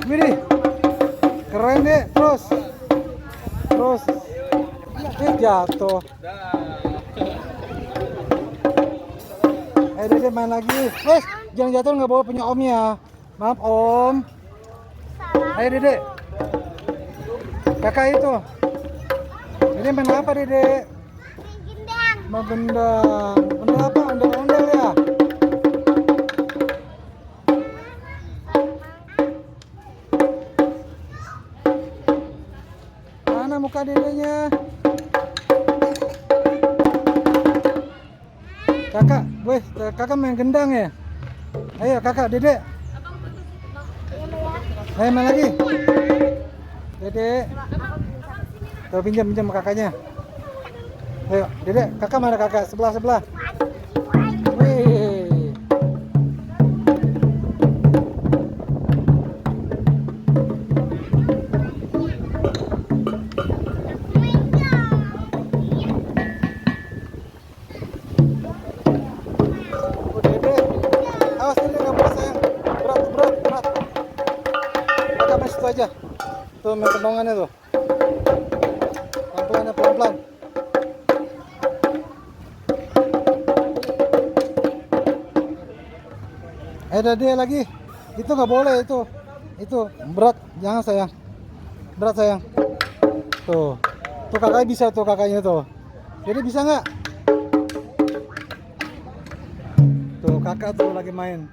Widih, keren deh. Terus, terus, jatuh. Dede main lagi. Wes, jangan jatuh, nggak bawa punya om ya. Maaf om. Ayo Dede. Kakak itu. Dede main apa Dede? Main gendang. Gendang apa? Ondel-ondel ya. Mana muka dedenya? Kakak, weh, kakak main gendang ya? Ayo kakak, Dede. Ayo main lagi. Dede. Tuh pinjam kakaknya. Ayo, Dede, kakak mana kakak? Sebelah. Wih. Dede. Awas Dede, nggak boleh sayang. Berat. Kakak main situ aja. Tuh main kendongannya tuh. Pelan-pelan. Dede lagi. Itu nggak boleh itu. Itu berat. Jangan sayang. Berat sayang. Tuh. Tuh kakaknya bisa tuh kakaknya tuh. Jadi bisa nggak? Tuh kakak tuh lagi main.